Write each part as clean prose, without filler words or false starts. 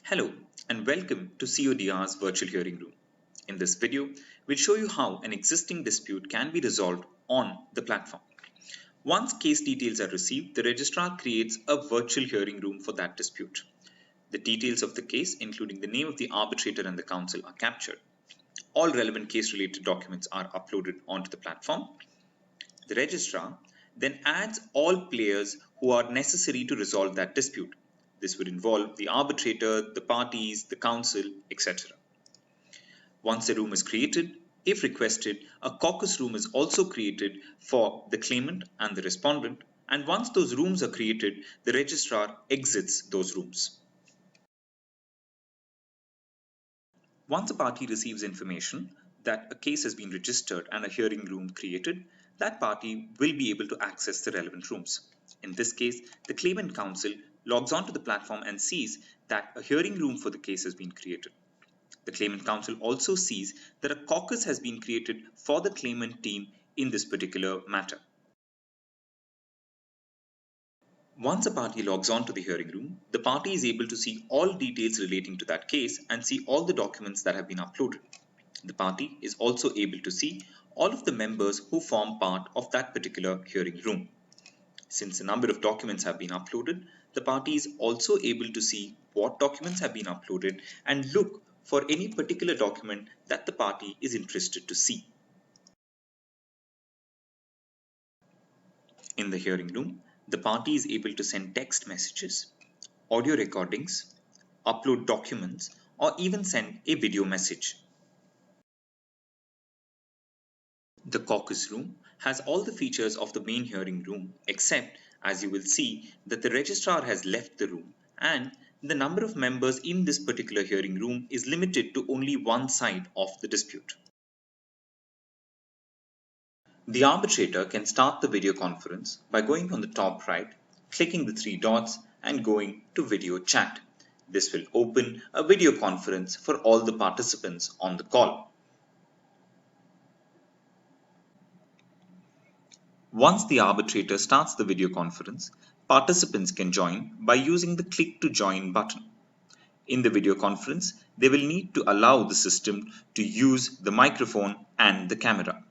Hello and welcome to CODR's virtual hearing room. In this video, we'll show you how an existing dispute can be resolved on the platform. Once case details are received, the registrar creates a virtual hearing room for that dispute. The details of the case, including the name of the arbitrator and the counsel, are captured. All relevant case-related documents are uploaded onto the platform. The registrar then adds all players who are necessary to resolve that dispute. This would involve the arbitrator, the parties, the counsel, etc. Once a room is created, if requested, a caucus room is also created for the claimant and the respondent, and once those rooms are created, the registrar exits those rooms. Once a party receives information that a case has been registered and a hearing room created, that party will be able to access the relevant rooms. In this case, the claimant counsel logs onto the platform and sees that a hearing room for the case has been created. The claimant counsel also sees that a caucus has been created for the claimant team in this particular matter. Once a party logs on to the hearing room, the party is able to see all details relating to that case and see all the documents that have been uploaded. The party is also able to see all of the members who form part of that particular hearing room. Since a number of documents have been uploaded, the party is also able to see what documents have been uploaded and look for any particular document that the party is interested to see. In the hearing room, the party is able to send text messages, audio recordings, upload documents, or even send a video message. The caucus room has all the features of the main hearing room, except, as you will see, that the registrar has left the room and the number of members in this particular hearing room is limited to only one side of the dispute. The arbitrator can start the video conference by going on the top right, clicking the three dots and going to video chat. This will open a video conference for all the participants on the call. Once the arbitrator starts the video conference, participants can join by using the click to join button. In the video conference, they will need to allow the system to use the microphone and the camera.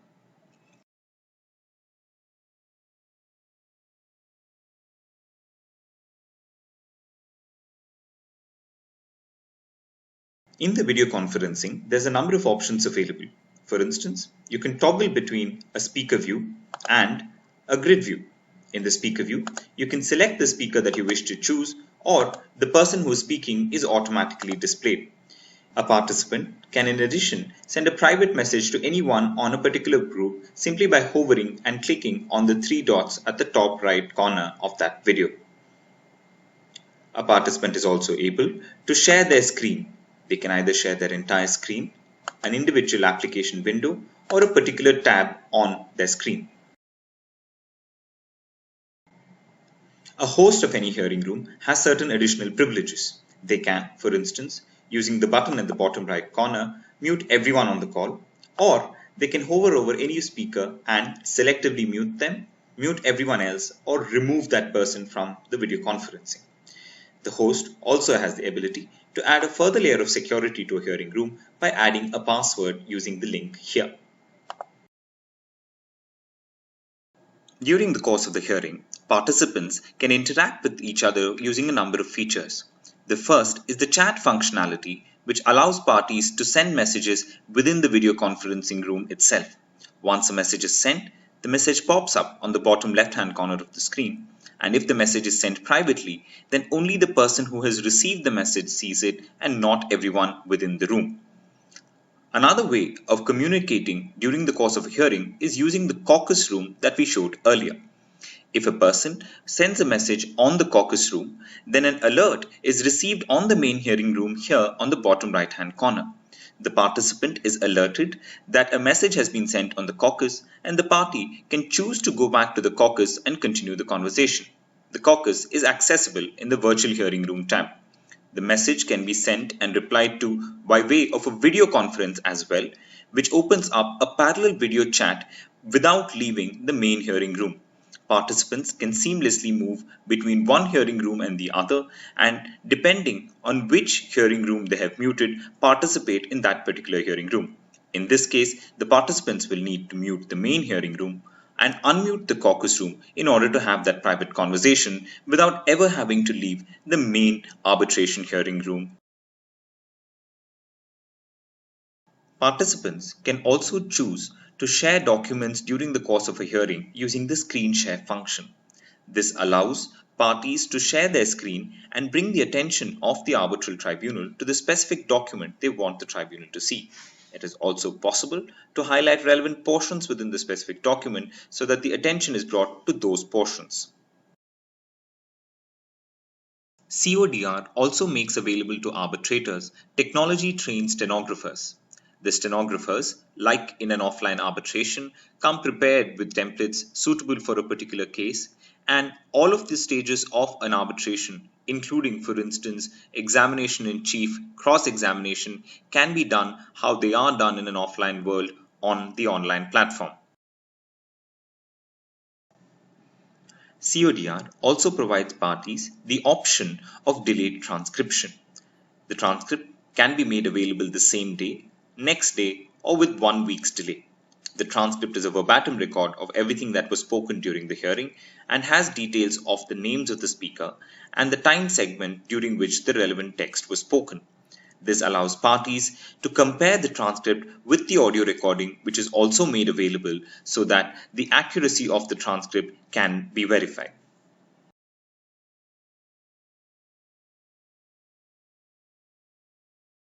In the video conferencing, there's a number of options available. For instance, you can toggle between a speaker view and a grid view. In the speaker view, you can select the speaker that you wish to choose, or the person who is speaking is automatically displayed. A participant can in addition send a private message to anyone on a particular group simply by hovering and clicking on the three dots at the top right corner of that video. A participant is also able to share their screen. They can either share their entire screen, an individual application window, or a particular tab on their screen. A host of any hearing room has certain additional privileges. They can, for instance, using the button at the bottom right corner, mute everyone on the call, or they can hover over any speaker and selectively mute them, mute everyone else, or remove that person from the video conferencing. The host also has the ability to add a further layer of security to a hearing room by adding a password using the link here. During the course of the hearing, participants can interact with each other using a number of features. The first is the chat functionality, which allows parties to send messages within the video conferencing room itself. Once a message is sent, the message pops up on the bottom left-hand corner of the screen. And if the message is sent privately, then only the person who has received the message sees it and not everyone within the room. Another way of communicating during the course of a hearing is using the caucus room that we showed earlier. If a person sends a message on the caucus room, then an alert is received on the main hearing room here on the bottom right-hand corner. The participant is alerted that a message has been sent on the caucus, and the party can choose to go back to the caucus and continue the conversation. The caucus is accessible in the virtual hearing room tab. The message can be sent and replied to by way of a video conference as well, which opens up a parallel video chat without leaving the main hearing room. Participants can seamlessly move between one hearing room and the other, and depending on which hearing room they have muted, participate in that particular hearing room. In this case, the participants will need to mute the main hearing room and unmute the caucus room in order to have that private conversation without ever having to leave the main arbitration hearing room. Participants can also choose to share documents during the course of a hearing using the screen share function. This allows parties to share their screen and bring the attention of the arbitral tribunal to the specific document they want the tribunal to see. It is also possible to highlight relevant portions within the specific document so that the attention is brought to those portions. CODR also makes available to arbitrators technology-trained stenographers. The stenographers, like in an offline arbitration, come prepared with templates suitable for a particular case, and all of the stages of an arbitration, including, for instance, examination in chief, cross-examination, can be done how they are done in an offline world on the online platform. CODR also provides parties the option of delayed transcription. The transcript can be made available the same day, next day, or with 1 week's delay. The transcript is a verbatim record of everything that was spoken during the hearing and has details of the names of the speaker and the time segment during which the relevant text was spoken. This allows parties to compare the transcript with the audio recording, which is also made available so that the accuracy of the transcript can be verified.